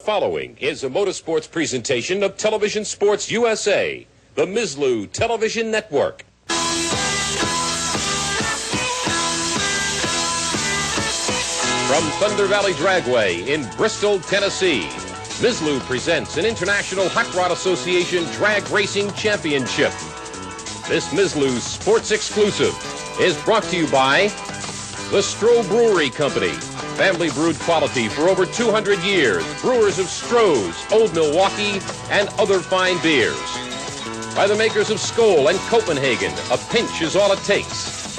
Following is a motorsports presentation of Television Sports USA, the Mizlu Television Network. From Thunder Valley Dragway in Bristol, Tennessee, Mizlu presents an International Hot Rod Association Drag Racing Championship. This Mizlu Sports Exclusive is brought to you by the Stroh Brewery Company. Family brewed quality for over 200 years. Brewers of Stroh's, Old Milwaukee, and other fine beers. By the makers of Skoal and Copenhagen, a pinch is all it takes.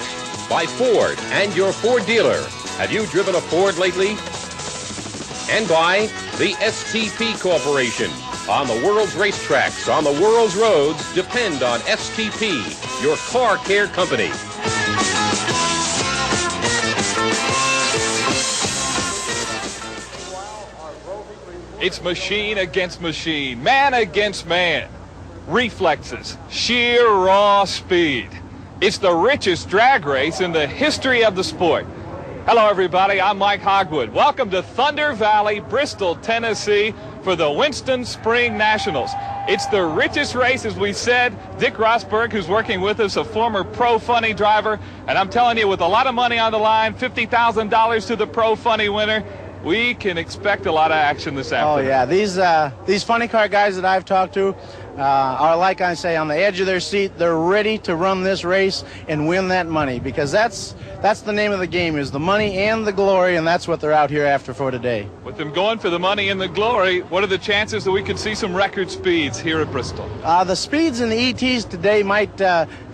By Ford and your Ford dealer. Have you driven a Ford lately? And by the STP Corporation. On the world's racetracks, on the world's roads, depend on STP, your car care company. It's machine against machine, man against man. Reflexes, sheer raw speed. It's the richest drag race in the history of the sport. Hello, everybody. I'm Mike Hogwood. Welcome to Thunder Valley, Bristol, Tennessee for the Winston Spring Nationals. It's the richest race, as we said. Dick Rosberg, who's working with us, a former Pro Funny driver. And I'm telling you, with a lot of money on the line, $50,000 to the Pro Funny winner, we can expect a lot of action this afternoon. Oh, yeah. These funny car guys that I've talked to are, like I say, on the edge of their seat. They're ready to run this race and win that money, because that's the name of the game, is the money and the glory, and that's what they're out here after for today. With them going for the money and the glory, what are the chances that we could see some record speeds here at Bristol? The speeds in the ETs today might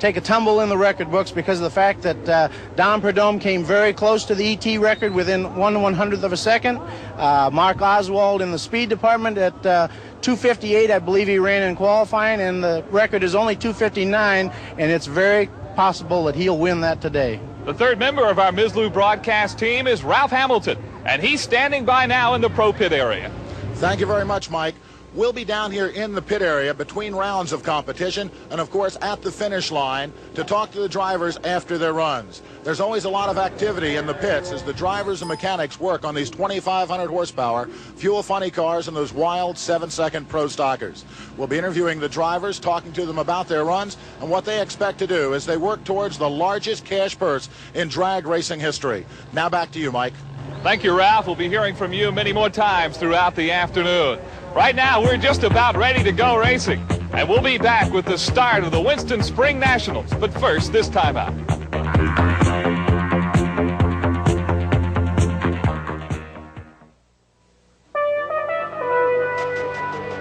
take a tumble in the record books because of the fact that Don Perdome came very close to the ET record within 1/100th of a second. Mark Oswald in the speed department at 2:58, I believe he ran in qualifying, and the record is only 2:59, and it's very possible that he'll win that today. The third member of our Mizlu broadcast team is Ralph Hamilton, and he's standing by now in the pro pit area. Thank you very much, Mike. We'll be down here in the pit area between rounds of competition and, of course, at the finish line to talk to the drivers after their runs. There's always a lot of activity in the pits as the drivers and mechanics work on these 2,500 horsepower fuel funny cars and those wild 7-second pro stockers. We'll be interviewing the drivers, talking to them about their runs and what they expect to do as they work towards the largest cash purse in drag racing history. Now back to you, Mike. Thank you, Ralph. We'll be hearing from you many more times throughout the afternoon. Right now, we're just about ready to go racing, and we'll be back with the start of the Winston Spring Nationals. But first, this time out.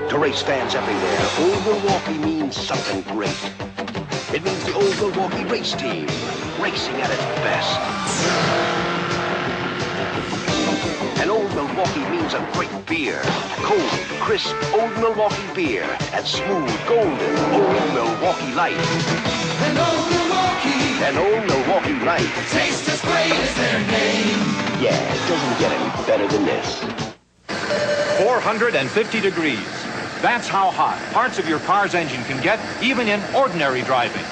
To race fans everywhere, Old Milwaukee means something great. It means the Old Milwaukee race team, racing at its best. And Old Milwaukee means a great beer. Cold, crisp Old Milwaukee beer. And smooth, golden Old Milwaukee Light. And Old Milwaukee. And Old Milwaukee Light. Tastes as great as their name. Yeah, it doesn't get any better than this. 450 degrees. That's how hot parts of your car's engine can get, even in ordinary driving.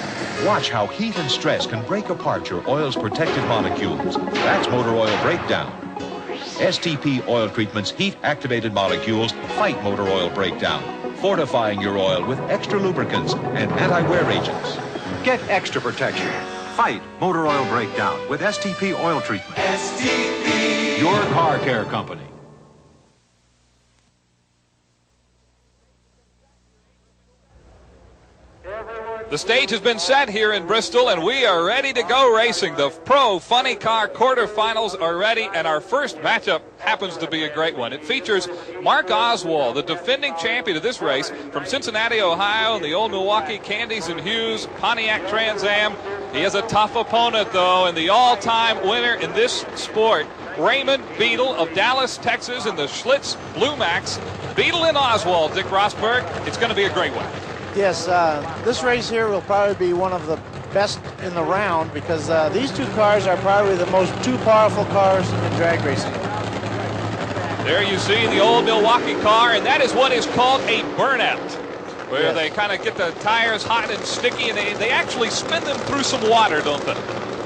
Watch how heat and stress can break apart your oil's protected molecules. That's motor oil breakdown. STP oil treatment's heat-activated molecules fight motor oil breakdown, fortifying your oil with extra lubricants and anti-wear agents. Get extra protection. Fight motor oil breakdown with STP oil treatment. STP. Your car care company. The stage has been set here in Bristol, and we are ready to go racing. The Pro Funny Car quarterfinals are ready, and our first matchup happens to be a great one. It features Mark Oswald, the defending champion of this race from Cincinnati, Ohio, in the old Milwaukee Candies and Hughes Pontiac Trans Am. He is a tough opponent, though, and the all-time winner in this sport, Raymond Beadle of Dallas, Texas, in the Schlitz Blue Max. Beadle and Oswald, Dick Rosberg. It's going to be a great one. Yes, this race here will probably be one of the best in the round because these two cars are probably the two powerful cars in drag racing. There you see the old Milwaukee car, and that is what is called a burnout, where yes, they kind of get the tires hot and sticky, and they actually spin them through some water, don't they?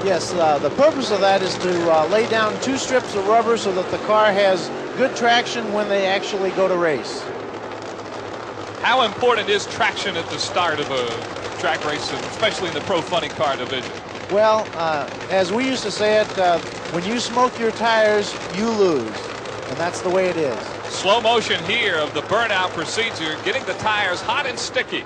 Yes, the purpose of that is to lay down 2 strips of rubber so that the car has good traction when they actually go to race. How important is traction at the start of a track race, especially in the Pro Funny Car division? Well, as we used to say it, when you smoke your tires, you lose. And that's the way it is. Slow motion here of the burnout procedure, getting the tires hot and sticky.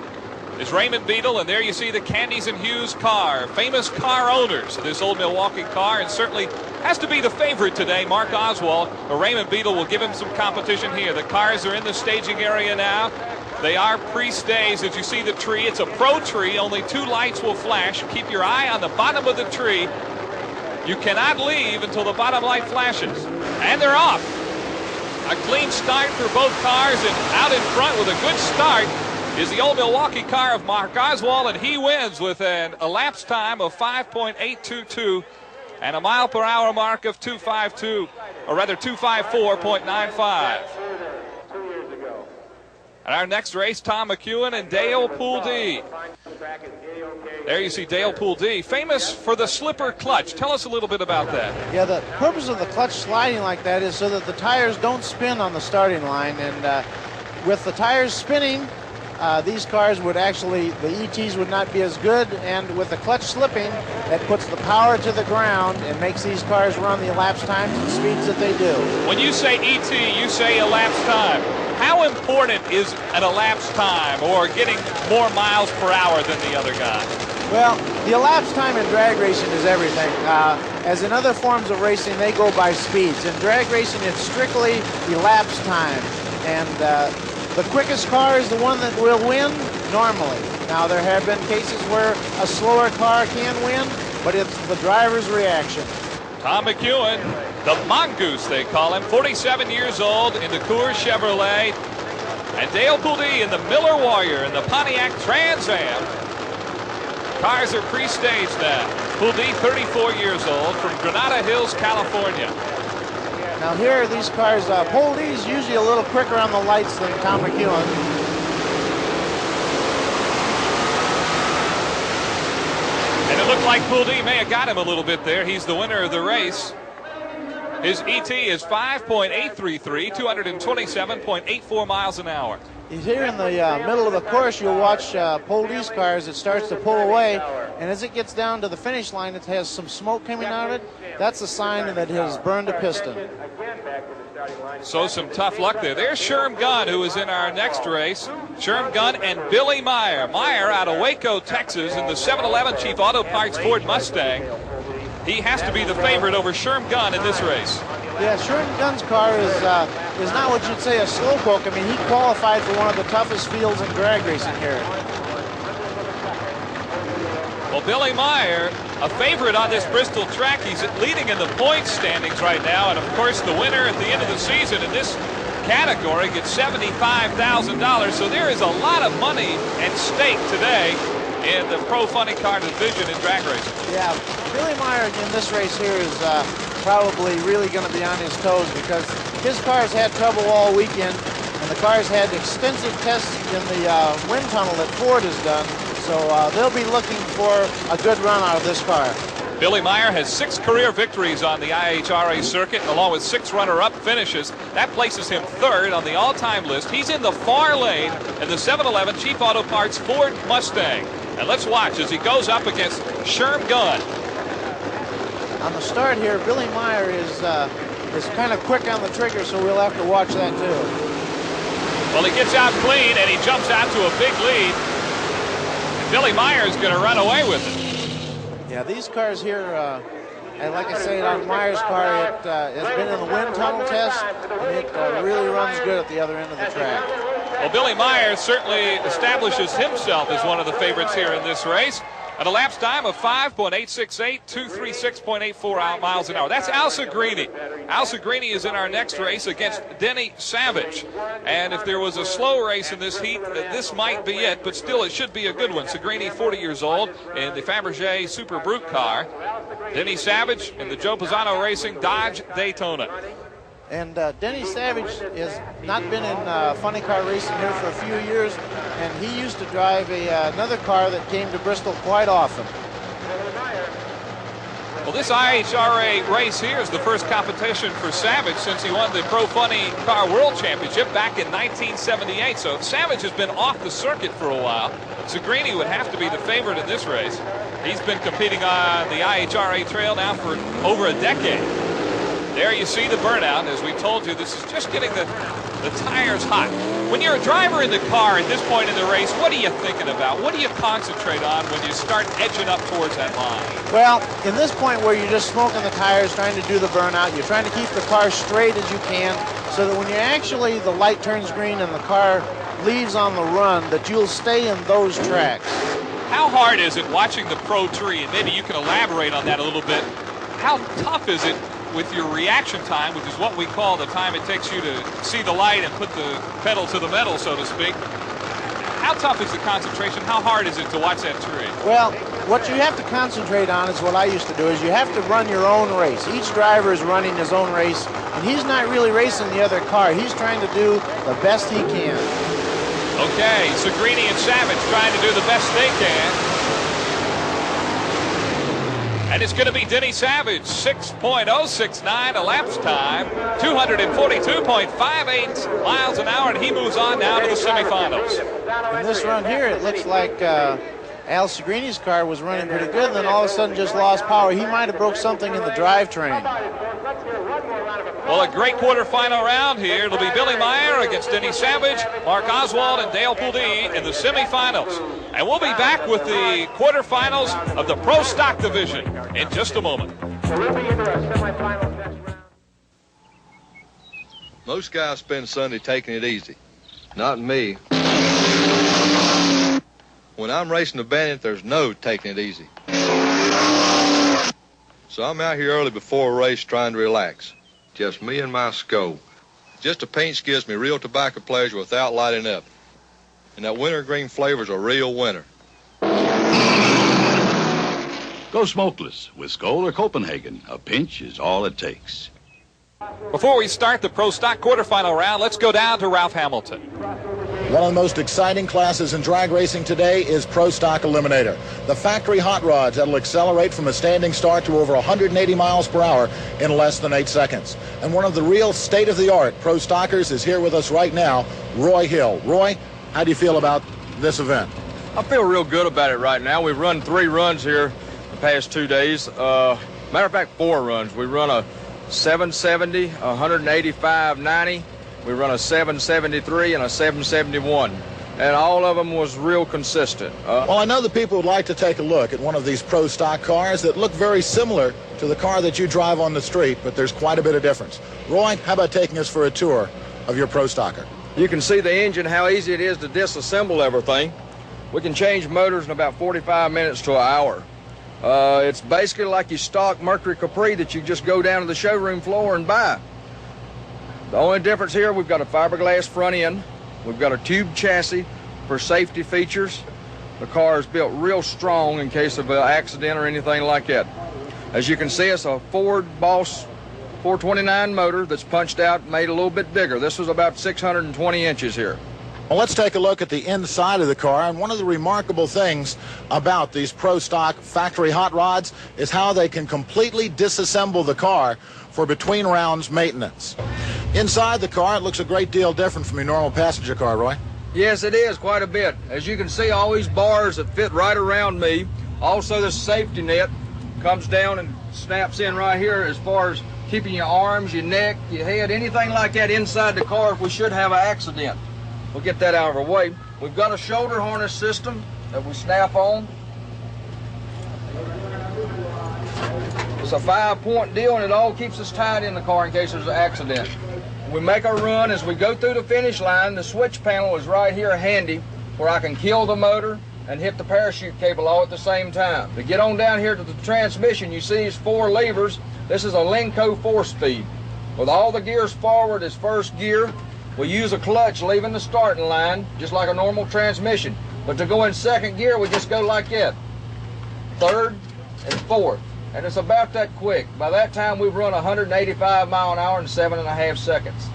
Is Raymond Beadle, and there you see the Candies and Hughes car, famous car owners of this old Milwaukee car, and certainly has to be the favorite today, Mark Oswald. But Raymond Beadle will give him some competition here. The cars are in the staging area now. They are pre-staged. As you see the tree, it's a pro tree. Only 2 lights will flash. Keep your eye on the bottom of the tree. You cannot leave until the bottom light flashes. And they're off. A clean start for both cars, and out in front with a good start is the old Milwaukee car of Mark Oswald, and he wins with an elapsed time of 5.822 and a mile per hour mark of 252, or rather 254.95. And our next race, Tom McEwen and Dale Pouldee. There you see Dale Pouldee, famous for the slipper clutch. Tell us a little bit about that. Yeah, the purpose of the clutch sliding like that is so that the tires don't spin on the starting line. And with the tires spinning, these cars would actually, the ETs would not be as good. And with the clutch slipping, that puts the power to the ground and makes these cars run the elapsed times and speeds that they do. When you say ET, you say elapsed time. How important is an elapsed time or getting more miles per hour than the other guy? Well, the elapsed time in drag racing is everything. As in other forms of racing, they go by speeds. In drag racing, it's strictly elapsed time. And the quickest car is the one that will win normally. Now, there have been cases where a slower car can win, but it's the driver's reaction. Tom McEwen, the Mongoose they call him, 47 years old in the Coors Chevrolet. And Dale Pouldee in the Miller Warrior in the Pontiac Trans Am. Cars are pre-staged now. Pouldee, 34 years old, from Granada Hills, California. Now here, these cars, Pouldee's usually a little quicker on the lights than Tom McEwen. And it looked like Pouldee may have got him a little bit there. He's the winner of the race. His ET is 5.833, 227.84 miles an hour. He's here in the middle of the course. You'll watch Pouldee's car as it starts to pull away, and as it gets down to the finish line, it has some smoke coming out of it. That's a sign that it has burned a piston. So some tough luck there. There's Sherm Gunn, who is in our next race. Sherm Gunn and Billy Meyer. Meyer out of Waco, Texas, in the 711 Chief Auto Parts Ford Mustang. He has to be the favorite over Sherm Gunn in this race. Yeah, Sherm Gunn's car is not what you'd say a slowpoke. I mean, he qualified for one of the toughest fields in drag racing here. Well, Billy Meyer, a favorite on this Bristol track. He's leading in the points standings right now. And, of course, the winner at the end of the season in this category gets $75,000. So there is a lot of money at stake today in the Pro Funny Car division in drag racing. Yeah, Billy Meyer in this race here is probably really going to be on his toes because his car's had trouble all weekend, and the car's had extensive tests in the wind tunnel that Ford has done. So they'll be looking for a good run out of this car. Billy Meyer has 6 career victories on the IHRA circuit, along with 6 runner-up finishes. That places him 3rd on the all-time list. He's in the far lane in the 711 Chief Auto Parts Ford Mustang. And let's watch as he goes up against Sherm Gunn. On the start here, Billy Meyer is kind of quick on the trigger, so we'll have to watch that too. Well, he gets out clean, and he jumps out to a big lead. Billy Meyer is going to run away with it. Yeah, these cars here, and like I say, on Meyer's car, it has been in the wind tunnel test, and it really runs good at the other end of the track. Well, Billy Meyer certainly establishes himself as one of the favorites here in this race. An elapsed time of 5.868, 236.84 miles an hour. That's Al Segrini. Al Segrini is in our next race against Denny Savage. And if there was a slow race in this heat, this might be it, but still it should be a good one. Segrini, 40 years old, in the Fabergé Super Brute car. Denny Savage in the Joe Pisano Racing Dodge Daytona. And Denny Savage has not been in funny car racing here for a few years, and he used to drive another car that came to Bristol quite often. Well, this IHRA race here is the first competition for Savage since he won the Pro Funny Car World Championship back in 1978. So Savage has been off the circuit for a while. Zagrini would have to be the favorite in this race. He's been competing on the IHRA trail now for over a decade. There you see the burnout. As we told you, this is just getting the tires hot. When you're a driver in the car at this point in the race, what are you thinking about? What do you concentrate on when you start edging up towards that line? Well, in this point where you're just smoking the tires, trying to do the burnout, you're trying to keep the car straight as you can so that when you actually, the light turns green and the car leaves on the run, that you'll stay in those tracks. How hard is it watching the Pro Tree? And maybe you can elaborate on that a little bit. How tough is it with your reaction time, which is what we call the time it takes you to see the light and put the pedal to the metal, so to speak? How tough is the concentration? How hard is it to watch that tree? Well, what you have to concentrate on is what I used to do, is you have to run your own race. Each driver is running his own race, and he's not really racing the other car. He's trying to do the best he can. Okay, Zagrini and Savage trying to do the best they can. And it's going to be Denny Savage, 6.069 elapsed time, 242.58 miles an hour, and he moves on now to the semifinals. In this run here, it looks like Al Zagrini's car was running pretty good, and then all of a sudden just lost power. He might have broke something in the drivetrain. Well, a great quarterfinal round here. It'll be Billy Meyer against Denny Savage, Mark Oswald, and Dale Pouldie in the semifinals. And we'll be back with the quarterfinals of the Pro Stock Division in just a moment. Most guys spend Sunday taking it easy. Not me. When I'm racing the Bandit, there's no taking it easy. So I'm out here early before a race trying to relax. Just me and my scope. Just a pinch gives me real tobacco pleasure without lighting up. And that wintergreen flavor's a real winner. Go smokeless with Skoal or Copenhagen. A pinch is all it takes. Before we start the Pro Stock quarterfinal round, let's go down to Ralph Hamilton. One of the most exciting classes in drag racing today is Pro Stock Eliminator. The factory hot rods that will accelerate from a standing start to over 180 miles per hour in less than 8 seconds. And one of the real state-of-the-art Pro Stockers is here with us right now, Roy Hill. Roy, how do you feel about this event? I feel real good about it right now. We've run 3 runs here the past 2 days. Matter of fact, 4 runs. We run a 770, 185.90. We run a 773 and a 771, and all of them was real consistent. Well, I know that people would like to take a look at one of these Pro Stock cars that look very similar to the car that you drive on the street, but there's quite a bit of difference. Roy, how about taking us for a tour of your Pro Stocker? You can see the engine, how easy it is to disassemble everything. We can change motors in about 45 minutes to an hour. It's basically like your stock Mercury Capri that you just go down to the showroom floor and buy. The only difference here, we've got a fiberglass front end. We've got a tube chassis for safety features. The car is built real strong in case of an accident or anything like that. As you can see, it's a Ford Boss 429 motor that's punched out and made a little bit bigger. This was about 620 inches here. Well, let's take a look at the inside of the car, and one of the remarkable things about these Pro Stock factory hot rods is how they can completely disassemble the car for between rounds maintenance. Inside the car, it looks a great deal different from your normal passenger car, Roy. Yes, it is, quite a bit. As you can see, all these bars that fit right around me. Also, this safety net comes down and snaps in right here as far as keeping your arms, your neck, your head, anything like that inside the car if we should have an accident. We'll get that out of our way. We've got a shoulder harness system that we snap on. It's a 5-point deal, and it all keeps us tied in the car in case there's an accident. We make our run. As we go through the finish line, the switch panel is right here handy where I can kill the motor and hit the parachute cable all at the same time. To get on down here to the transmission, you see these 4 levers. This is a Lenco 4-speed. With all the gears forward as first gear, we use a clutch leaving the starting line, just like a normal transmission. But to go in second gear, we just go like that. Third and fourth. And it's about that quick. By that time, we've run 185 mile an hour in 7.5 seconds.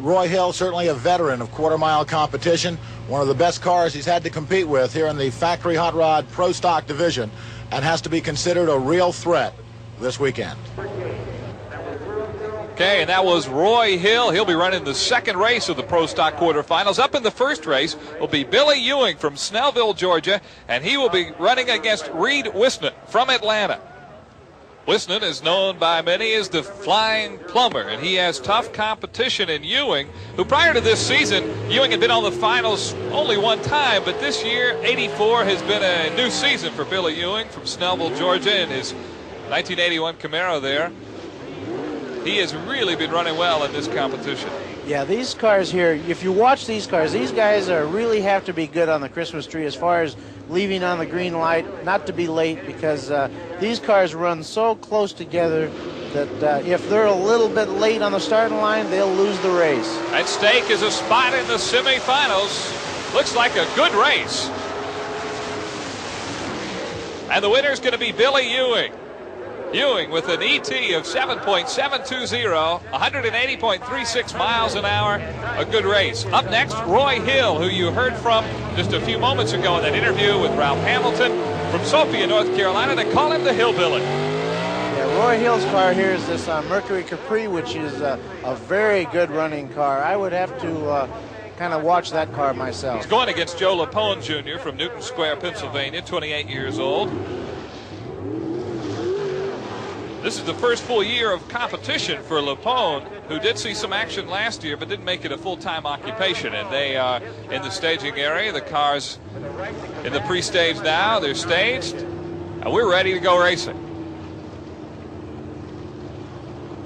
Roy Hill, certainly a veteran of quarter-mile competition, one of the best cars he's had to compete with here in the factory hot rod pro stock division, and has to be considered a real threat this weekend. Okay, and that was Roy Hill. He'll be running the second race of the Pro Stock quarterfinals. Up in the first race will be Billy Ewing from Snellville, Georgia, and he will be running against Reed Wisnett from Atlanta. Wisnett is known by many as the Flying Plumber, and he has tough competition in Ewing, who prior to this season, Ewing had been on the finals only one time, but this year, 84 has been a new season for Billy Ewing from Snellville, Georgia, in his 1981 Camaro there. He has really been running well in this competition. Yeah, these cars here, if you watch these cars, these guys really have to be good on the Christmas tree as far as leaving on the green light, not to be late, because these cars run so close together that if they're a little bit late on the starting line, they'll lose the race. At stake is a spot in the semifinals. Looks like a good race. And the winner is going to be Billy Ewing. Ewing with an ET of 7.720, 180.36 miles an hour, a good race. Up next, Roy Hill, who you heard from just a few moments ago in that interview with Ralph Hamilton from Sophia, North Carolina. They call him the Hillbilly. Yeah, Roy Hill's car here is this Mercury Capri, which is a very good running car. I would have to kind of watch that car myself. He's going against Joe Lapone Jr. from Newton Square, Pennsylvania, 28 years old. This is the first full year of competition for Lapone, who did see some action last year but didn't make it a full-time occupation. And they are in the staging area. The cars in the pre-stage now. They're staged. And we're ready to go racing.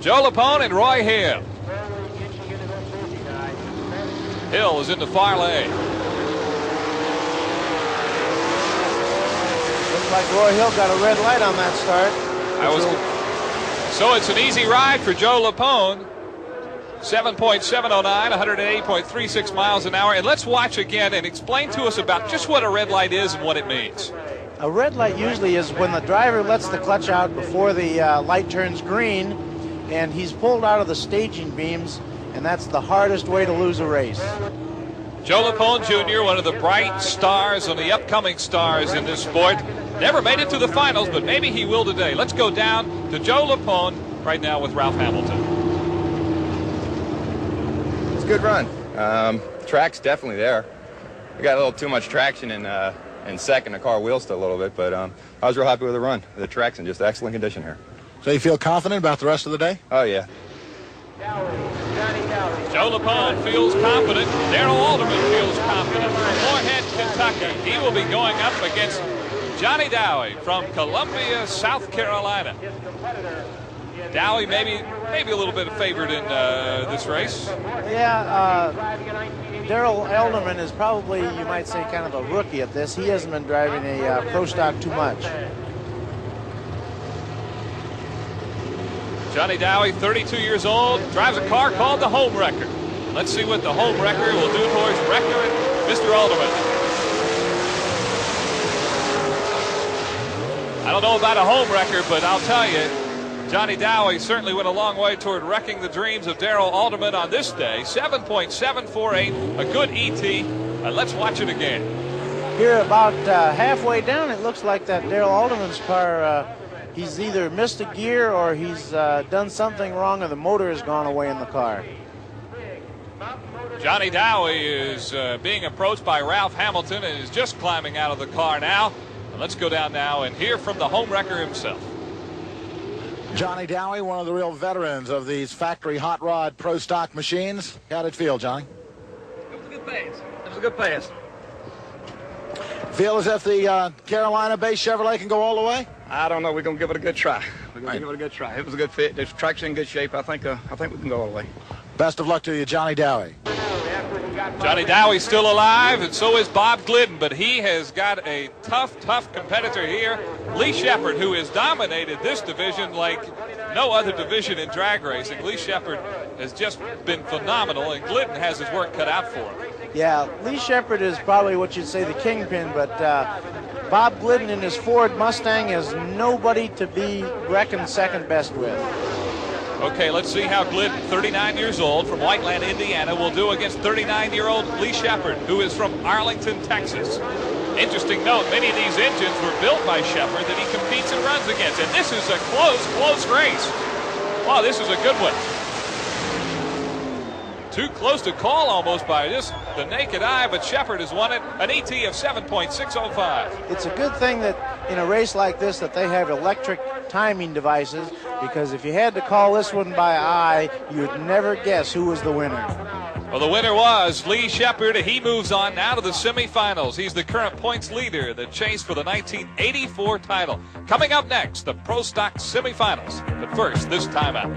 Joe Lapone and Roy Hill. Hill is in the far lane. Looks like Roy Hill got a red light on that start. So it's an easy ride for Joe Lapone. 7.709, 180.36 miles an hour. And let's watch again and explain to us about just what a red light is and what it means. A red light usually is when the driver lets the clutch out before the light turns green, and he's pulled out of the staging beams, and that's the hardest way to lose a race. Joe Lapone Jr., one of the bright stars, on the upcoming stars in this sport. Never made it to the finals, but maybe he will today. Let's go down to Joe Lapone right now with Ralph Hamilton. It's a good run. Track's definitely there. We got a little too much traction in second. The car wheels still a little bit, but I was real happy with the run. The track's in just excellent condition here. So you feel confident about the rest of the day? Oh, yeah. Joe Lapone feels confident. Darrell Alderman feels confident from Moorhead, Kentucky. He will be going up against Johnny Dowie from Columbia, South Carolina. Dowie maybe a little bit favored in this race. Yeah, Darrell Alderman is probably, you might say, kind of a rookie at this. He hasn't been driving a pro stock too much. Johnny Dowie, 32 years old, drives a car called the Home Wrecker. Let's see what the Home Wrecker will do for his wrecker, Mr. Alderman. I don't know about a home wrecker, but I'll tell you, Johnny Dowie certainly went a long way toward wrecking the dreams of Darrell Alderman on this day. 7.748, a good ET. Let's watch it again. Here about halfway down, it looks like that Darrell Alderman's car, he's either missed a gear or he's done something wrong, or the motor has gone away in the car. Johnny Dowie is being approached by Ralph Hamilton and is just climbing out of the car now. Let's go down now and hear from the home wrecker himself. Johnny Dowie, one of the real veterans of these factory hot rod pro stock machines. How did it feel, Johnny? It was a good pass. It was a good pass. Feel as if the Carolina-based Chevrolet can go all the way? I don't know. We're going to give it a good try. We're going to give it a good try. It was a good fit. The track's in good shape. I think we can go all the way. Best of luck to you, Johnny Dowie. Johnny Dowie's still alive, and so is Bob Glidden, but he has got a tough competitor here, Lee Shepard, who has dominated this division like no other division in drag racing. Lee Shepard has just been phenomenal, and Glidden has his work cut out for him. Yeah, Lee Shepard is probably what you'd say the kingpin, but Bob Glidden in his Ford Mustang is nobody to be reckoned second best with. Okay, let's see how Glidden, 39 years old, from Whiteland, Indiana, will do against 39-year-old Lee Shepard, who is from Arlington, Texas. Interesting note, many of these engines were built by Shepard that he competes and runs against. And this is a close race. Wow, this is a good one. Too close to call almost by just the naked eye, but Shepard has won it, an ET of 7.605. It's a good thing that in a race like this that they have electric timing devices, because if you had to call this one by eye, you'd never guess who was the winner. Well, the winner was Lee Shepard. He moves on now to the semifinals. He's the current points leader, the chase for the 1984 title. Coming up next, the Pro Stock semifinals. But first, this timeout.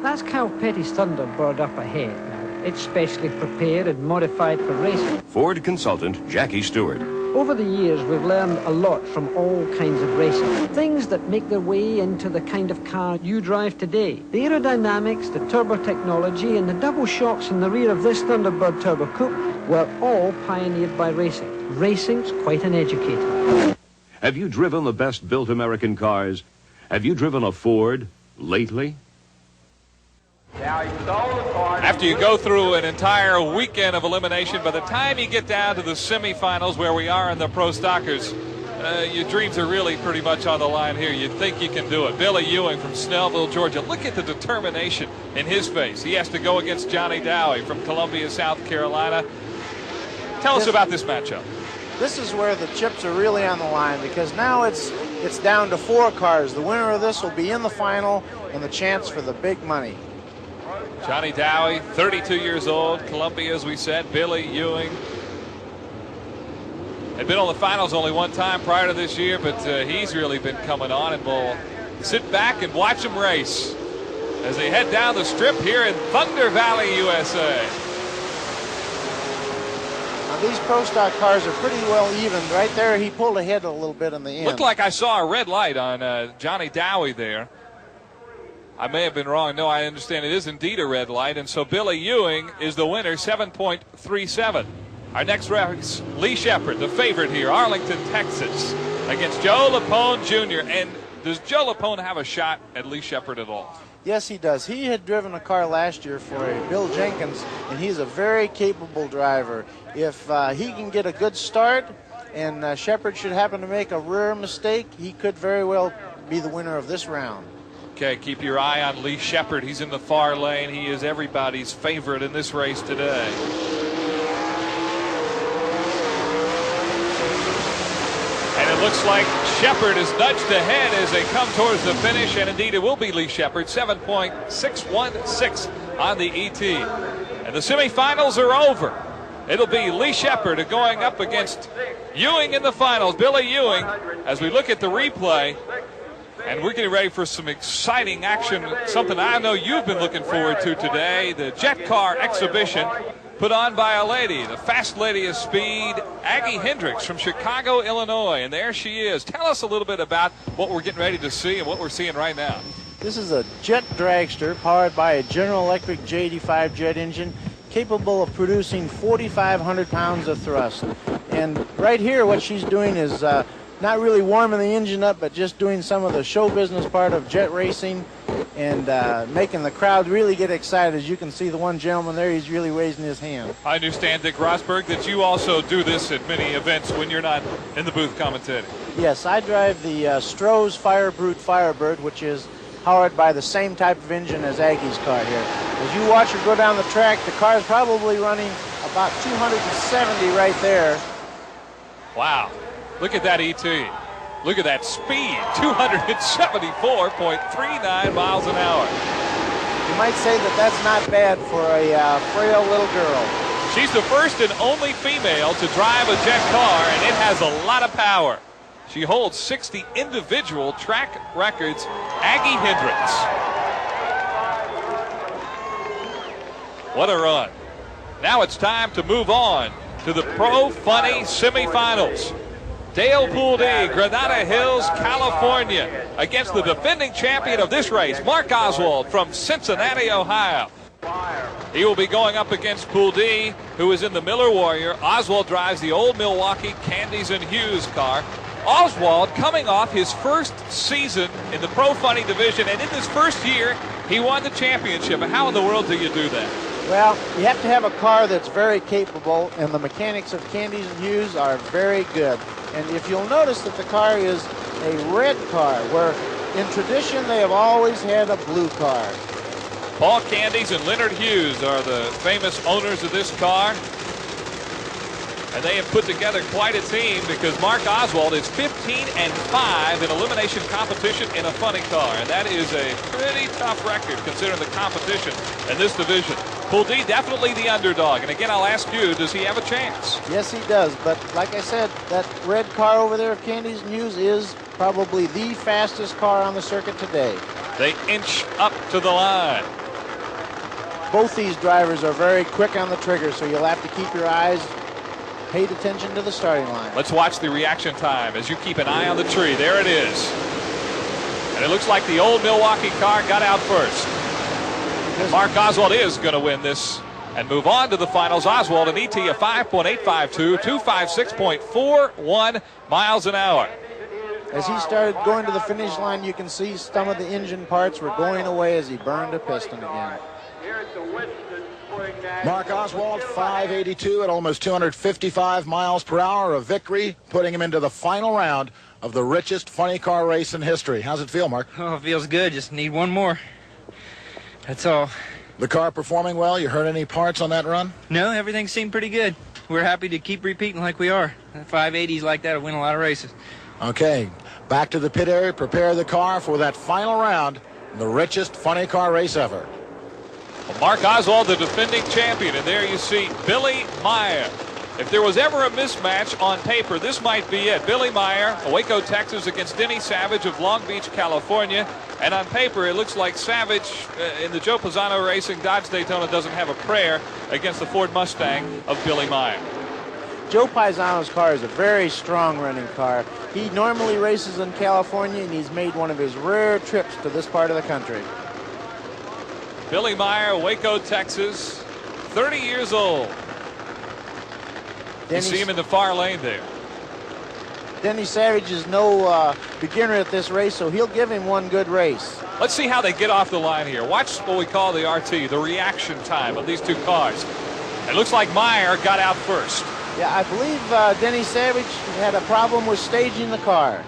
That's Cal Petty's Thunderbird up ahead now. It's specially prepared and modified for racing. Ford consultant Jackie Stewart. Over the years, we've learned a lot from all kinds of racing. Things that make their way into the kind of car you drive today. The aerodynamics, the turbo technology, and the double shocks in the rear of this Thunderbird Turbo Coupe were all pioneered by racing. Racing's quite an educator. Have you driven the best-built American cars? Have you driven a Ford lately? After you go through an entire weekend of elimination, by the time you get down to the semifinals where we are in the Pro Stockers, your dreams are really pretty much on the line here. You think you can do it. Billy Ewing from Snellville, Georgia. Look at the determination in his face. He has to go against Johnny Dowie from Columbia, South Carolina. Tell us about this matchup. This is where the chips are really on the line, because now it's down to 4 cars. The winner of this will be in the final and the chance for the big money. Johnny Dowie, 32 years old, Columbia, as we said. Billy Ewing had been on the finals only one time prior to this year, but he's really been coming on, and we'll sit back and watch him race as they head down the strip here in Thunder Valley, USA. Now, these Pro Stock cars are pretty well even. Right there, he pulled ahead a little bit in the end. Looked like I saw a red light on Johnny Dowie there. I may have been wrong. No, I understand it is indeed a red light. And so Billy Ewing is the winner, 7.37. Our next race, Lee Shepard, the favorite here, Arlington, Texas, against Joe Lapone Jr. And does Joe Lapone have a shot at Lee Shepard at all? Yes, he does. He had driven a car last year for Bill Jenkins, and he's a very capable driver. If he can get a good start and Shepard should happen to make a rare mistake, he could very well be the winner of this round. Okay, keep your eye on Lee Shepard. He's in the far lane. He is everybody's favorite in this race today. And it looks like Shepard is nudged ahead as they come towards the finish, and indeed it will be Lee Shepard, 7.616 on the ET. And the semifinals are over. It'll be Lee Shepard going up against Ewing in the finals. Billy Ewing, as we look at the replay, and we're getting ready for some exciting action, something I know you've been looking forward to today, the Jet Car exhibition put on by a lady, the fast lady of speed, Aggie Hendricks from Chicago, Illinois. And there she is. Tell us a little bit about what we're getting ready to see and what we're seeing right now. This is a jet dragster powered by a General Electric J85 jet engine capable of producing 4,500 pounds of thrust. And right here what she's doing is not really warming the engine up, but just doing some of the show business part of jet racing and making the crowd really get excited. As you can see, the one gentleman there, he's really raising his hand. I understand, Dick Rosberg, that you also do this at many events when you're not in the booth commentating. Yes, I drive the Stroh's Firebird, which is powered by the same type of engine as Aggie's car here. As you watch her go down the track, the car is probably running about 270 right there. Wow. Look at that ET. Look at that speed, 274.39 miles an hour. You might say that that's not bad for a frail little girl. She's the first and only female to drive a jet car, and it has a lot of power. She holds 60 individual track records. Aggie Hendricks. What a run. Now it's time to move on to the Pro Funny semifinals. Dale Pouldie, Granada Hills, California, against the defending champion of this race, Mark Oswald from Cincinnati, Ohio. He will be going up against Pouldie, who is in the Miller Warrior. Oswald drives the old Milwaukee Candies and Hughes car. Oswald coming off his first season in the Pro Funny division, and in his first year, he won the championship. How in the world do you do that? Well, you have to have a car that's very capable, and the mechanics of Candies and Hughes are very good. And if you'll notice that the car is a red car, where in tradition they have always had a blue car. Paul Candies and Leonard Hughes are the famous owners of this car. And they have put together quite a team, because Mark Oswald is 15-5 in elimination competition in a funny car. And that is a pretty tough record considering the competition in this division. Pool D, definitely the underdog. And again, I'll ask you, does he have a chance? Yes, he does. But like I said, that red car over there of Candies and Hughes is probably the fastest car on the circuit today. They inch up to the line. Both these drivers are very quick on the trigger, so you'll have to keep your eyes paid attention to the starting line. Let's watch the reaction time as you keep an eye on the tree. There it is. And it looks like the old Milwaukee car got out first. Mark Oswald is going to win this and move on to the finals. Oswald, an ET of 5.852, 256.41 miles an hour. As he started going to the finish line, you can see some of the engine parts were going away as he burned a piston again. Mark Oswald, 582 at almost 255 miles per hour, a victory, putting him into the final round of the richest funny car race in history. How's it feel, Mark? Oh, it feels good. Just need one more. That's all. The car performing well? You heard any parts on that run? No, everything seemed pretty good. We're happy to keep repeating like we are. 580s like that will win a lot of races. Okay, back to the pit area. Prepare the car for that final round, the richest funny car race ever. Well, Mark Oswald, the defending champion, and there you see Billy Meyer. If there was ever a mismatch on paper, this might be it. Billy Meyer of Waco, Texas, against Denny Savage of Long Beach, California. And on paper, it looks like Savage in the Joe Pisano Racing Dodge Daytona doesn't have a prayer against the Ford Mustang of Billy Meyer. Joe Pisano's car is a very strong running car. He normally races in California, and he's made one of his rare trips to this part of the country. Billy Meyer, Waco, Texas, 30 years old. You see him in the far lane there. Denny Savage is no beginner at this race, so he'll give him one good race. Let's see how they get off the line here. Watch what we call the RT, the reaction time of these two cars. It looks like Meyer got out first. Yeah, I believe Denny Savage had a problem with staging the car.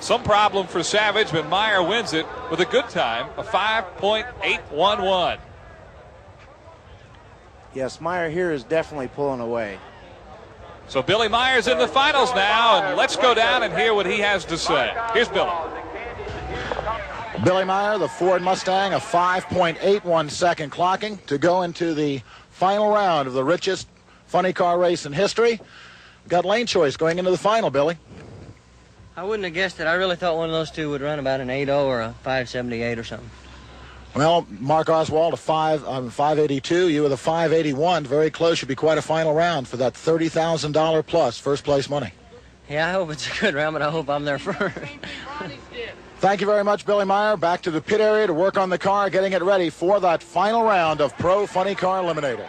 Some problem for Savage, but Meyer wins it with a good time, a 5.811. Yes, Meyer here is definitely pulling away. So Billy Meyer's in the finals now, and let's go down and hear what he has to say. Here's Billy. Billy Meyer, the Ford Mustang, a 5.81 second clocking to go into the final round of the richest funny car race in history. Got lane choice going into the final, Billy. I wouldn't have guessed it. I really thought one of those two would run about an 8.0 or a 5.78 or something. Well, Mark Oswald, a 582. You with a 581. Very close. Should be quite a final round for that $30,000 plus first place money. Yeah, I hope it's a good round, but I hope I'm there first. Thank you very much, Billy Meyer. Back to the pit area to work on the car, getting it ready for that final round of Pro Funny Car Eliminator.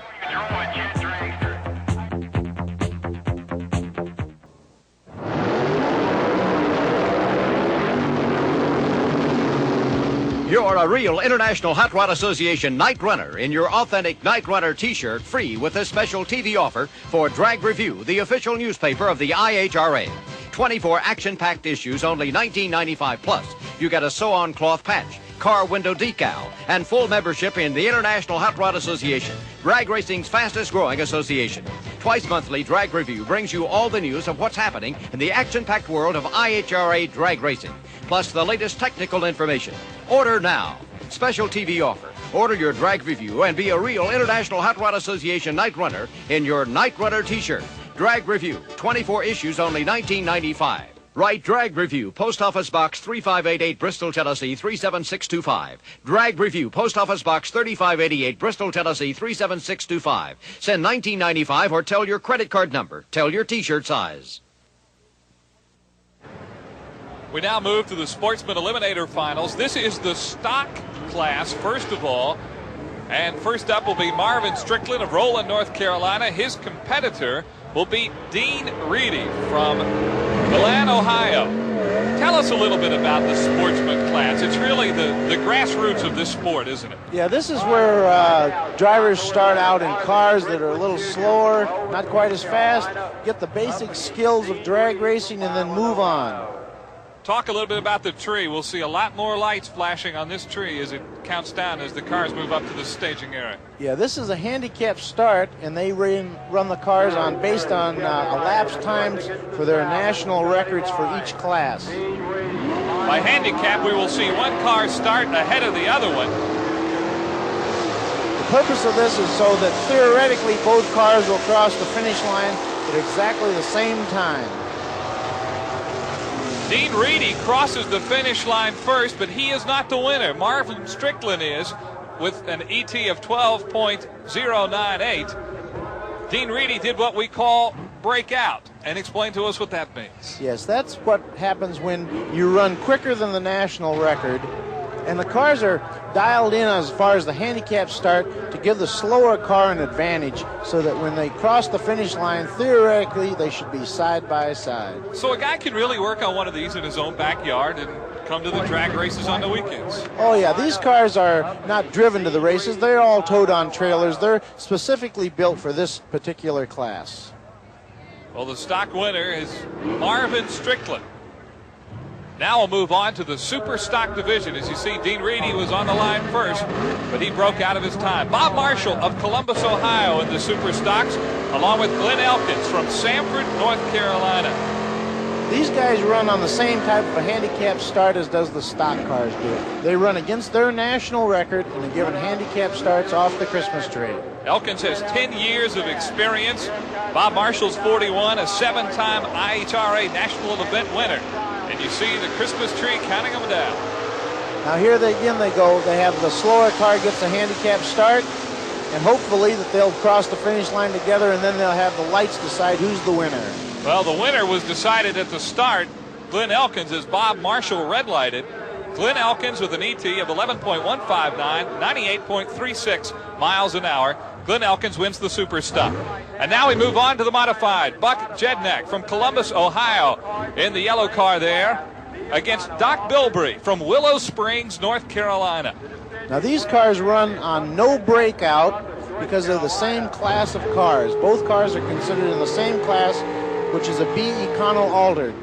You're a real International Hot Rod Association night runner in your authentic Night Runner t-shirt, free with this special TV offer for Drag Review, the official newspaper of the IHRA. 24 action-packed issues, only $19.95 plus. You get a sew-on cloth patch, car window decal, and full membership in the International Hot Rod Association, drag racing's fastest-growing association. Twice monthly, Drag Review brings you all the news of what's happening in the action-packed world of IHRA drag racing, plus the latest technical information. Order now. Special TV offer. Order your Drag Review and be a real International Hot Rod Association night runner in your Night Runner t-shirt. Drag Review, 24 issues, only $19.95. Write Drag Review, Post Office Box 3588, Bristol, Tennessee 37625. Drag Review, Post Office Box 3588, Bristol, Tennessee 37625. Send $19.95 or tell your credit card number. Tell your t-shirt size. We now move to the Sportsman Eliminator Finals. This is the stock class, first of all. And first up will be Marvin Strickland of Roland, North Carolina. His competitor will be Dean Reedy from Milan, Ohio. Tell us a little bit about the sportsman class. It's really the grassroots of this sport, isn't it? Yeah, this is where drivers start out in cars that are a little slower, not quite as fast, get the basic skills of drag racing, and then move on. Talk a little bit about the tree. We'll see a lot more lights flashing on this tree as it counts down as the cars move up to the staging area. Yeah, this is a handicap start, and they run the cars based on elapsed times for their national records for each class. By handicap, we will see one car start ahead of the other one. The purpose of this is so that theoretically both cars will cross the finish line at exactly the same time. Dean Reedy crosses the finish line first, but he is not the winner. Marvin Strickland is with an ET of 12.098. Dean Reedy did what we call breakout, and explain to us what that means. Yes, that's what happens when you run quicker than the national record, and the cars are dialed in as far as the handicap start to give the slower car an advantage so that when they cross the finish line, theoretically, they should be side by side. So a guy can really work on one of these in his own backyard and come to the drag races on the weekends. Oh yeah, these cars are not driven to the races. They're all towed on trailers. They're specifically built for this particular class. Well, the stock winner is Marvin Strickland. Now we'll move on to the super stock division. As you see, Dean Reedy was on the line first, but he broke out of his time. Bob Marshall of Columbus, Ohio in the super stocks, along with Glenn Elkins from Sanford, North Carolina. These guys run on the same type of a handicap start as does the stock cars do. They run against their national record and are given handicap starts off the Christmas tree. Elkins has 10 years of experience. Bob Marshall's 41, a 7-time IHRA national event winner. And you see the Christmas tree counting them down. Now here they go. They have the slower car gets a handicap start, and hopefully that they'll cross the finish line together, and then they'll have the lights decide who's the winner. Well, the winner was decided at the start. Glenn Elkins, as Bob Marshall red lighted. Glenn Elkins with an ET of 11.159, 98.36 miles an hour. Glenn Elkins wins the super stock. And now we move on to the modified. Buck Jednak from Columbus, Ohio in the yellow car there against Doc Bilbrey from Willow Springs, North Carolina. Now these cars run on no breakout because they're the same class of cars. Both cars are considered in the same class, which is a B Econo Altered.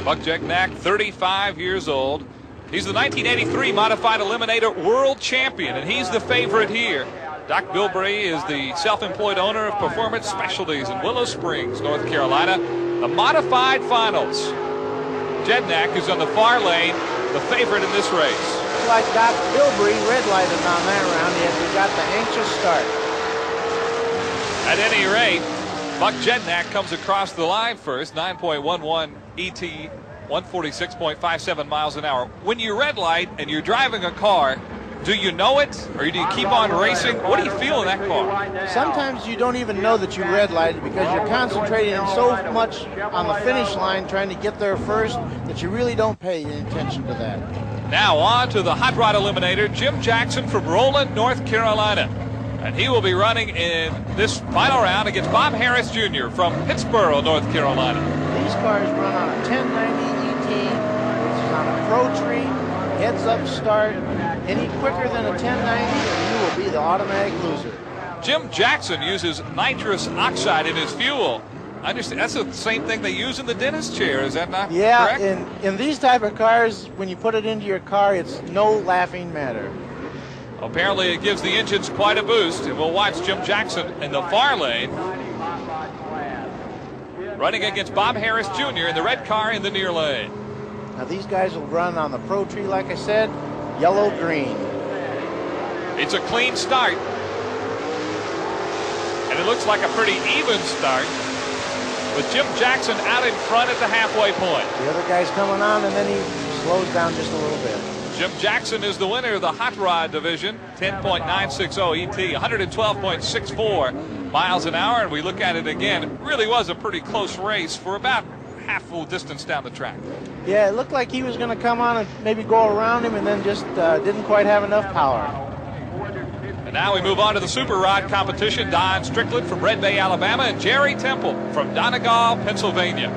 Buck Jednak, 35 years old. He's the 1983 Modified Eliminator World Champion, and he's the favorite here. Doc Bilbrey is the self-employed owner of Performance Specialties in Willow Springs, North Carolina. The modified finals. Jednak is on the far lane, the favorite in this race. Looks like Doc Bilbrey red-lighted on that round, yet he got the anxious start. At any rate, Buck Jednak comes across the line first, 9.11 ET, 146.57 miles an hour. When you red light and you're driving a car, do you know it, or do you keep on racing? What do you feel in that car? Sometimes you don't even know that you red lighted because you're concentrating so much on the finish line trying to get there first that you really don't pay attention to that. Now on to the hot rod eliminator, Jim Jackson from Roland, North Carolina. And he will be running in this final round against Bob Harris Jr. from Pittsboro, North Carolina. These cars run on a 1090 ET, which is on a pro tree, heads-up start. Any quicker than a 1090, and you will be the automatic loser. Jim Jackson uses nitrous oxide in his fuel. I understand that's the same thing they use in the dentist chair, is that not correct? Yeah, in these type of cars, when you put it into your car, it's no laughing matter. Apparently it gives the engines quite a boost, and we'll watch Jim Jackson in the far lane running against Bob Harris Jr. in the red car in the near lane. Now these guys will run on the pro tree, like I said, yellow-green. It's a clean start, and it looks like a pretty even start with Jim Jackson out in front at the halfway point. The other guy's coming on, and then he slows down just a little bit. Jim Jackson is the winner of the hot rod division, 10.960 ET, 112.64 miles an hour, and we look at it again. It really was a pretty close race for about half full distance down the track. Yeah, it looked like he was going to come on and maybe go around him, and then just didn't quite have enough power. And now we move on to the super rod competition. Don Strickland from Red Bay, Alabama, and Jerry Temple from Donegal, Pennsylvania.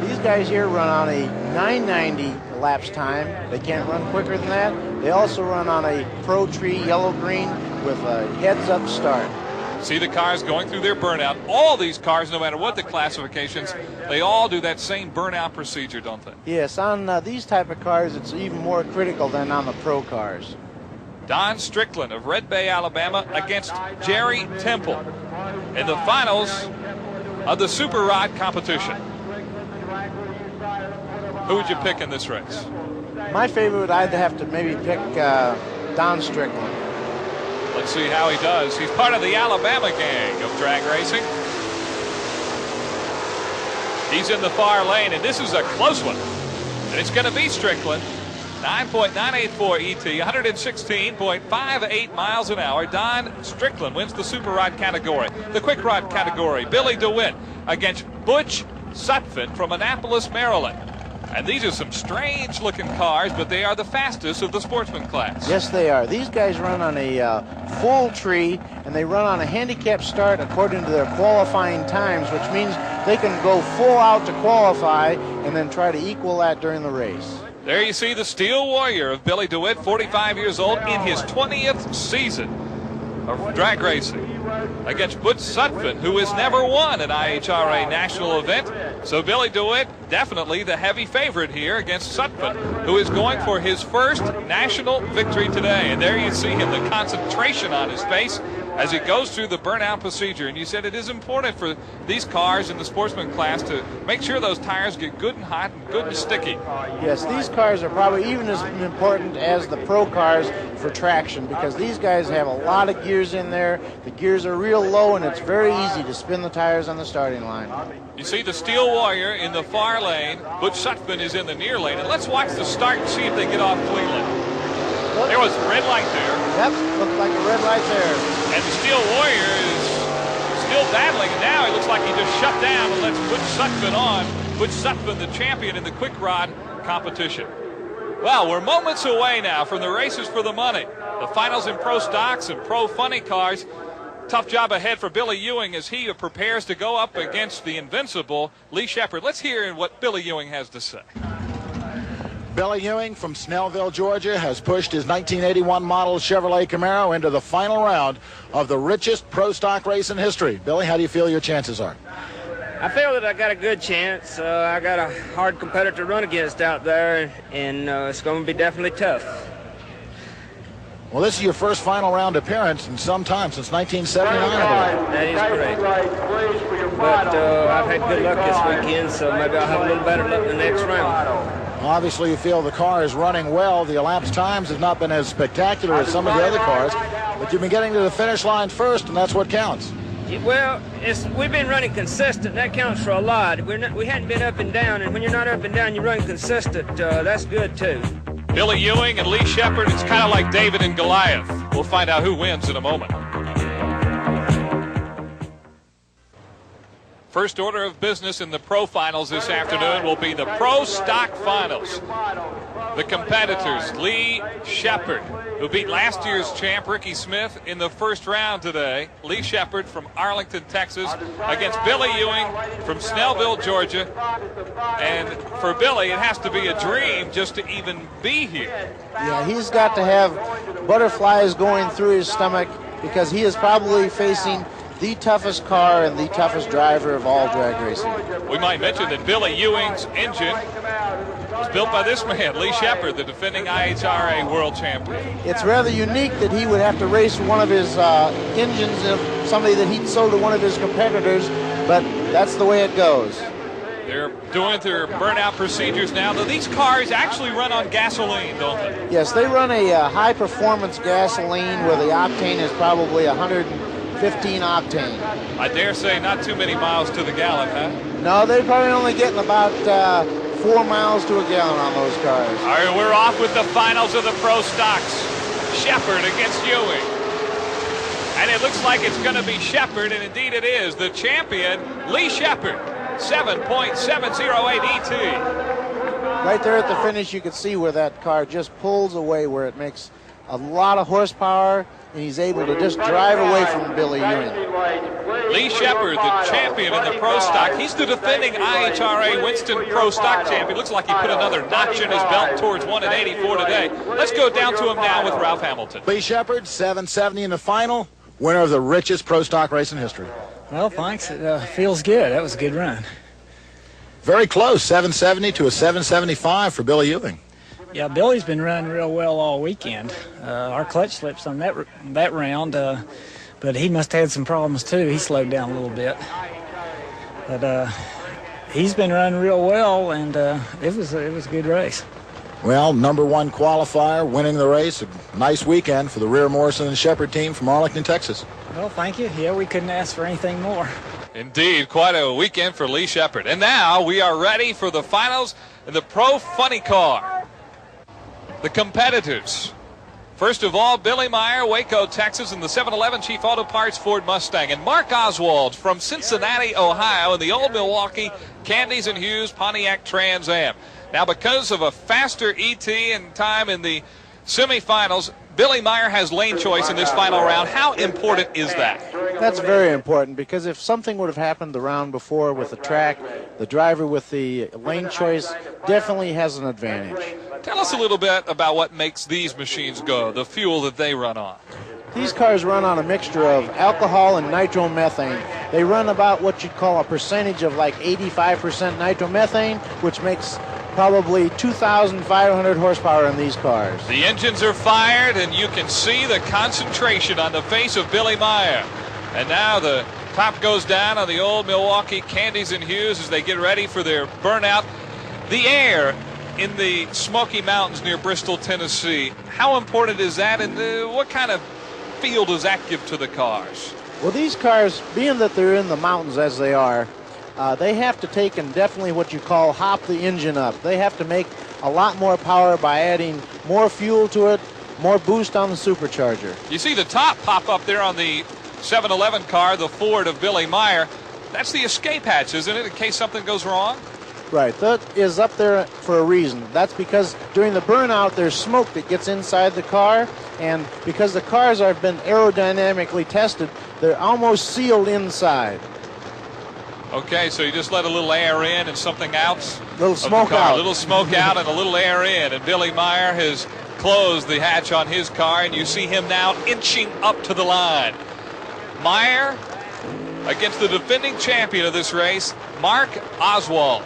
These guys here run on a 990 elapsed time. They can't run quicker than that. They also run on a Pro Tree yellow-green with a heads-up start. See the cars going through their burnout. All these cars, no matter what the classifications, they all do that same burnout procedure, don't they? Yes, on these type of cars, it's even more critical than on the pro cars. Don Strickland of Red Bay, Alabama, against Jerry Temple in the finals of the Super Rod competition. Who would you pick in this race? My favorite, I'd have to maybe pick Don Strickland. Let's see how he does. He's part of the Alabama gang of drag racing. He's in the far lane, and this is a close one. And it's going to be Strickland. 9.984 ET, 116.58 miles an hour. Don Strickland wins the Super Rod category. The Quick Rod category, Billy DeWitt against Butch Sutphin from Annapolis, Maryland. And these are some strange-looking cars, but they are the fastest of the sportsman class. Yes, they are. These guys run on a full tree, and they run on a handicap start according to their qualifying times, which means they can go full out to qualify and then try to equal that during the race. There you see the Steel Warrior of Billy DeWitt, 45 years old, in his 20th season of drag racing, against Butch Sutphin, who has never won an IHRA national event. So Billy DeWitt, definitely the heavy favorite here against Sutphin, who is going for his first national victory today. And there you see him, the concentration on his face as he goes through the burnout procedure. And you said it is important for these cars in the sportsman class to make sure those tires get good and hot and good and sticky. Yes, these cars are probably even as important as the pro cars for traction, because these guys have a lot of gears in there. The gears are real low, and it's very easy to spin the tires on the starting line. You see the Steel Warrior in the far lane. Butch Sutphin is in the near lane. And let's watch the start and see if they get off cleanly. There was a red light there. Yep, looked like a red light there. And the Steel Warrior is still battling. And now it looks like he just shut down and lets Butch Sutphin on. Butch Sutphin, the champion in the Quick Rod competition. Well, we're moments away now from the races for the money. The finals in Pro Stocks and Pro Funny Cars. Tough job ahead for Billy Ewing as he prepares to go up against the invincible Lee Shepard. Let's hear what Billy Ewing has to say. Billy Ewing from Snellville, Georgia, has pushed his 1981 model Chevrolet Camaro into the final round of the richest pro stock race in history. Billy, how do you feel your chances are? I feel that I got a good chance. I got a hard competitor to run against out there, and it's going to be definitely tough. Well, this is your first final round appearance in some time, since 1979, I believe. That is correct. But I've had good luck this weekend, so maybe I'll have a little better luck in the next round. Obviously, you feel the car is running well. The elapsed times have not been as spectacular as some of the other cars, but you've been getting to the finish line first, and that's what counts. Well, we've been running consistent. That counts for a lot. We hadn't been up and down, and when you're not up and down, you run consistent. That's good, too. Billy Ewing and Lee Shepard, it's kind of like David and Goliath. We'll find out who wins in a moment. First order of business in the Pro Finals this afternoon will be the Pro Stock Finals. The competitors, Lee Shepard, who beat last year's champ Ricky Smith in the first round today. Lee Shepard from Arlington, Texas, against Billy Ewing from Snellville, Georgia. And for Billy, it has to be a dream just to even be here. Yeah, he's got to have butterflies going through his stomach, because he is probably facing the toughest car and the toughest driver of all drag racing. We might mention that Billy Ewing's engine was built by this man, Lee Shepard, the defending IHRA world champion. It's rather unique that he would have to race one of his engines of somebody that he'd sold to one of his competitors, but that's the way it goes. They're doing their burnout procedures now. Though these cars actually run on gasoline, don't they? Yes, they run a high-performance gasoline where the octane is probably 115 octane. I dare say not too many miles to the gallon, huh? No, they're probably only getting about 4 miles to a gallon on those cars. All right, we're off with the finals of the Pro Stocks. Shepard against Ewing. And it looks like it's going to be Shepard, and indeed it is. The champion, Lee Shepard, 7.708 ET. Right there at the finish, you can see where that car just pulls away, where it makes a lot of horsepower and he's able to just drive away from Billy Ewing. Lee Shepard, the champion in the Pro Stock. He's the defending IHRA Winston Pro Stock champion. Looks like he put another notch in his belt towards 184 today. Let's go down to him now with Ralph Hamilton. Lee Shepard, 770 in the final, winner of the richest Pro Stock race in history. Well, thanks. It feels good. That was a good run. Very close, 770 to a 775 for Billy Ewing. Yeah, Billy's been running real well all weekend. Our clutch slips on that round, but he must have had some problems too. He slowed down a little bit. But he's been running real well, and it was a good race. Well, #1 qualifier, winning the race. A nice weekend for the Rear Morrison and Shepard team from Arlington, Texas. Well, thank you. Yeah, we couldn't ask for anything more. Indeed, quite a weekend for Lee Shepard. And now we are ready for the finals in the Pro Funny Car. The competitors. First of all, Billy Meyer, Waco, Texas, in the 711 Chief Auto Parts Ford Mustang. And Mark Oswald from Cincinnati, Ohio, in the old Milwaukee Candies and Hughes Pontiac Trans Am. Now, because of a faster ET and time in the semifinals, Billy Meyer has lane choice in this final round. How important is that? That's very important, because if something would have happened the round before with the track, the driver with the lane choice definitely has an advantage. Tell us a little bit about what makes these machines go, the fuel that they run on. These cars run on a mixture of alcohol and nitromethane. They run about what you'd call a percentage of like 85% nitromethane, which makes probably 2,500 horsepower in these cars. The engines are fired, and you can see the concentration on the face of Billy Meyer. And now the top goes down on the old Milwaukee Candies and Hughes as they get ready for their burnout. The air in the Smoky Mountains near Bristol, Tennessee, how important is that, and what kind of feel does that give to the cars? Well, these cars, being that they're in the mountains as they are, they have to take and definitely what you call hop the engine up. They have to make a lot more power by adding more fuel to it, more boost on the supercharger. You see the top pop up there on the 711 car, the Ford of Billy Meyer. That's the escape hatch, isn't it, in case something goes wrong? Right, that is up there for a reason. That's because during the burnout there's smoke that gets inside the car, and because the cars have been aerodynamically tested, they're almost sealed inside. Okay, so you just let a little air in and something out? Little smoke out. A little smoke out and a little air in, and Billy Meyer has closed the hatch on his car, and you see him now inching up to the line. Meyer against the defending champion of this race, Mark Oswald.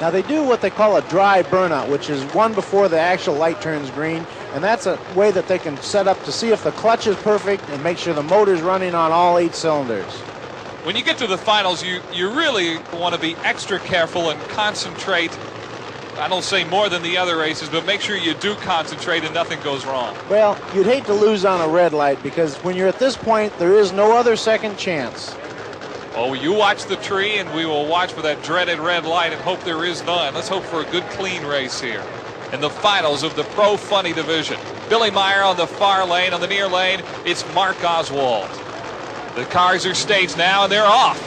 Now they do what they call a dry burnout, which is one before the actual light turns green, and that's a way that they can set up to see if the clutch is perfect and make sure the motor's running on all 8 cylinders. When you get to the finals, you really want to be extra careful and concentrate. I don't say more than the other races, but make sure you do concentrate and nothing goes wrong. Well, you'd hate to lose on a red light, because when you're at this point, there is no other second chance. Oh, you watch the tree, and we will watch for that dreaded red light and hope there is none. Let's hope for a good, clean race here in the finals of the Pro Funny division. Billy Meyer on the far lane. On the near lane, it's Mark Oswald. The cars are staged now, and they're off.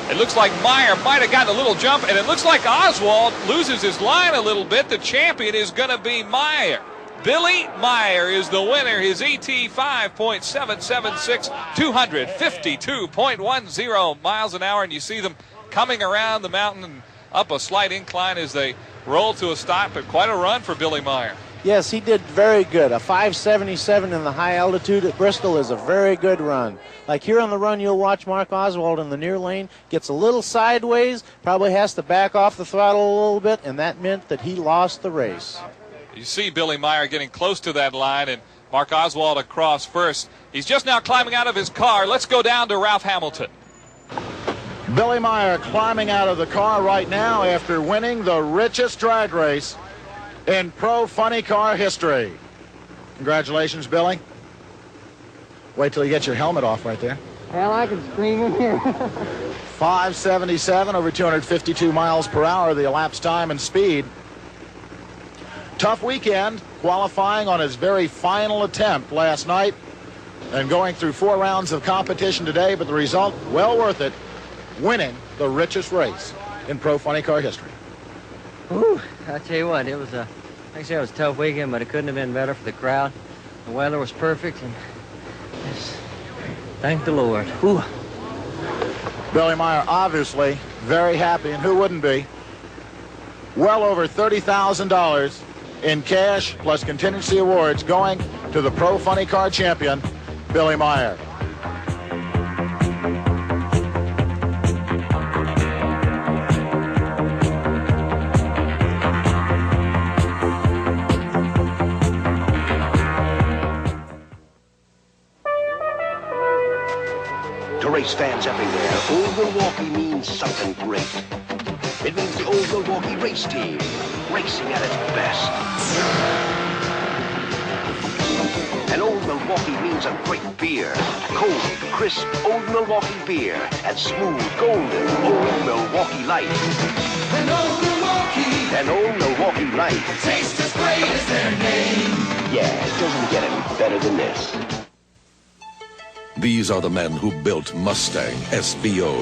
It looks like Meyer might have gotten a little jump, and it looks like Oswald loses his line a little bit. The champion is going to be Meyer. Billy Meyer is the winner. His ET 5.776, 252.10 miles an hour. And you see them coming around the mountain and up a slight incline as they roll to a stop. But quite a run for Billy Meyer. Yes, he did very good. A 577 in the high altitude at Bristol is a very good run. Like here on the run, you'll watch Mark Oswald in the near lane, gets a little sideways, probably has to back off the throttle a little bit, and that meant that he lost the race. You see Billy Meyer getting close to that line, and Mark Oswald across first. He's just now climbing out of his car. Let's go down to Ralph Hamilton. Billy Meyer climbing out of the car right now after winning the richest drag race in Pro Funny Car history. Congratulations, Billy. Wait till you get your helmet off right there. Well, I can scream in here. 577 over 252 miles per hour, the elapsed time and speed. Tough weekend, qualifying on his very final attempt last night and going through 4 rounds of competition today, but the result, well worth it, winning the richest race in Pro Funny Car history. Ooh, I tell you what, it was a tough weekend, but it couldn't have been better for the crowd. The weather was perfect, and yes, thank the Lord. Ooh. Billy Meyer obviously very happy, and who wouldn't be? Well over $30,000 in cash plus contingency awards going to the Pro Funny Car champion, Billy Meyer. To race fans everywhere, Old Milwaukee means something great. It means the Old Milwaukee race team, racing at its best. And Old Milwaukee means a great beer. Cold, crisp Old Milwaukee beer and smooth, golden Old Milwaukee Light. And Old Milwaukee. And Old Milwaukee Light. Tastes as great as their name. Yeah, it doesn't get any better than this. These are the men who built Mustang SVO,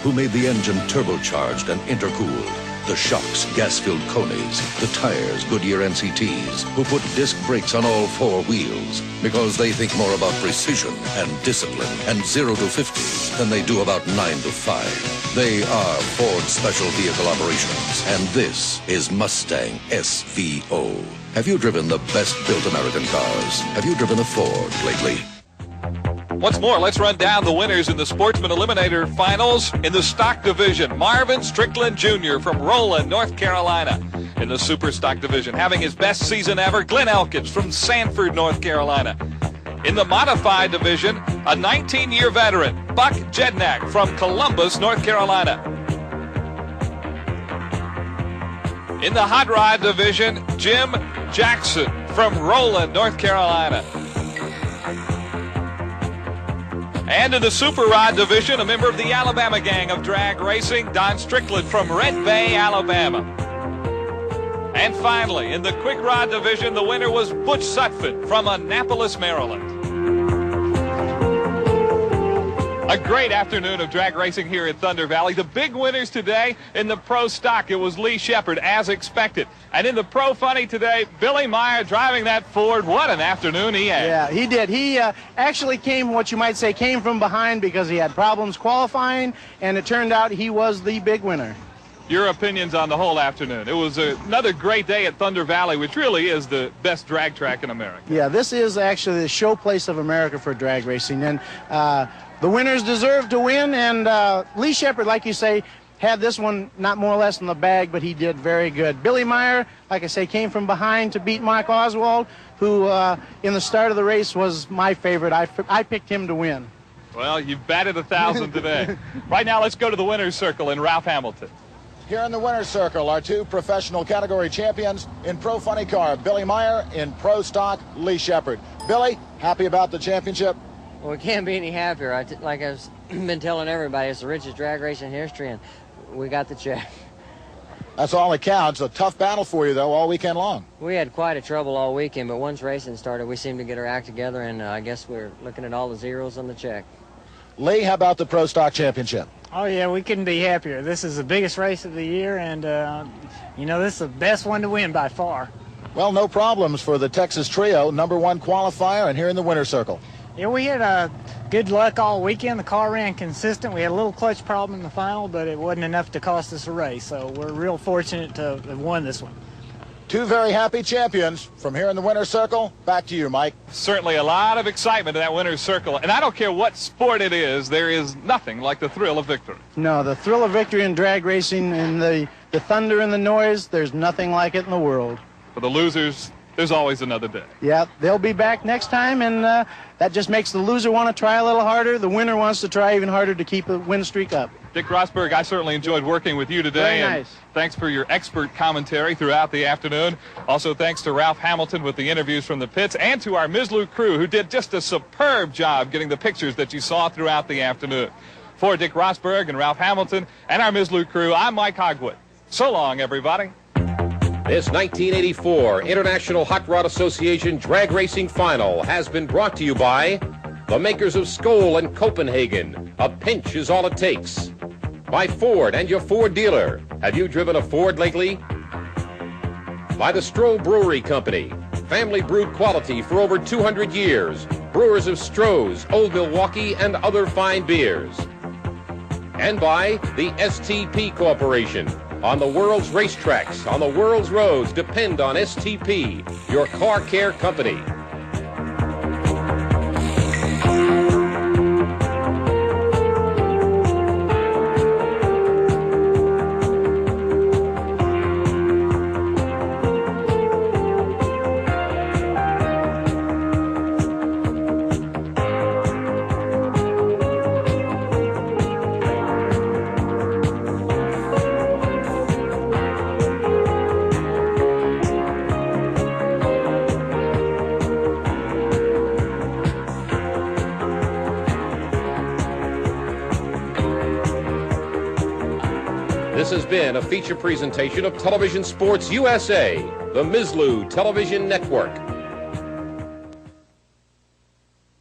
who made the engine turbocharged and intercooled, the shocks gas-filled Coneys, the tires Goodyear NCTs, who put disc brakes on all four wheels because they think more about precision and discipline and 0 to 50 than they do about 9 to 5. They are Ford Special Vehicle Operations, and this is Mustang SVO. Have you driven the best-built American cars? Have you driven a Ford lately? Once more, let's run down the winners in the Sportsman Eliminator Finals in the stock division. Marvin Strickland Jr. from Roland, North Carolina. In the super stock division, having his best season ever, Glenn Elkins from Sanford, North Carolina. In the modified division, a 19-year veteran, Buck Jednak from Columbus, North Carolina. In the hot rod division, Jim Jackson from Roland, North Carolina. And in the super rod division, a member of the Alabama gang of drag racing, Don Strickland from Red Bay, Alabama. And finally, in the quick rod division, the winner was Butch Sutphin from Annapolis, Maryland. A great afternoon of drag racing here at Thunder Valley. The big winners today in the pro stock, it was Lee Shepard, as expected. And in the pro funny today, Billy Meyer driving that Ford. What an afternoon he had. Yeah, he did. He actually came, what you might say, came from behind because he had problems qualifying, and it turned out he was the big winner. Your opinions on the whole afternoon. It was another great day at Thunder Valley, which really is the best drag track in America. Yeah, this is actually the showplace of America for drag racing. And the winners deserve to win, and Lee Shepard, like you say, had this one not more or less in the bag, but he did very good. Billy Meyer, like I say, came from behind to beat Mark Oswald, who in the start of the race was my favorite. I picked him to win. Well, you've batted 1,000 today. Right now, let's go to the winner's circle in Ralph Hamilton. Here in the winner's circle are two professional category champions in Pro Funny Car, Billy Meyer, in Pro Stock, Lee Shepard. Billy, happy about the championship? Well, we can't be any happier. Like I've been telling everybody, it's the richest drag race in history, and we got the check. That's all that counts. A tough battle for you, though, all weekend long. We had quite a trouble all weekend, but once racing started, we seemed to get our act together, and I guess we're looking at all the zeros on the check. Lee, how about the Pro Stock Championship? Oh, yeah, we couldn't be happier. This is the biggest race of the year, and, you know, this is the best one to win by far. Well, no problems for the Texas Trio, #1 qualifier, and here in the winner's circle. Yeah, we had good luck all weekend. The car ran consistent. We had a little clutch problem in the final, but it wasn't enough to cost us a race, so we're real fortunate to have won this one. Two very happy champions from here in the winner's circle. Back to you, Mike. Certainly a lot of excitement in that winner's circle, and I don't care what sport it is, there is nothing like the thrill of victory. No, the thrill of victory in drag racing and the thunder and the noise, there's nothing like it in the world. For the losers, there's always another day. Yeah, they'll be back next time, and that just makes the loser want to try a little harder. The winner wants to try even harder to keep the win streak up. Dick Rosberg, I certainly enjoyed working with you today. Very nice. And thanks for your expert commentary throughout the afternoon. Also, thanks to Ralph Hamilton with the interviews from the pits, and to our Ms. Lou crew, who did just a superb job getting the pictures that you saw throughout the afternoon. For Dick Rosberg and Ralph Hamilton and our Ms. Lou crew, I'm Mike Hogwood. So long, everybody. This 1984 International Hot Rod Association Drag Racing Final has been brought to you by the makers of Skoal and Copenhagen. A pinch is all it takes. By Ford and your Ford dealer. Have you driven a Ford lately? By the Stroh Brewery Company. family brewed quality for over 200 years. Brewers of Stroh's, Old Milwaukee, and other fine beers. And by the STP Corporation. On the world's racetracks, on the world's roads, depend on STP, your car care company. This has been a feature presentation of Television Sports USA, the Mislu Television Network.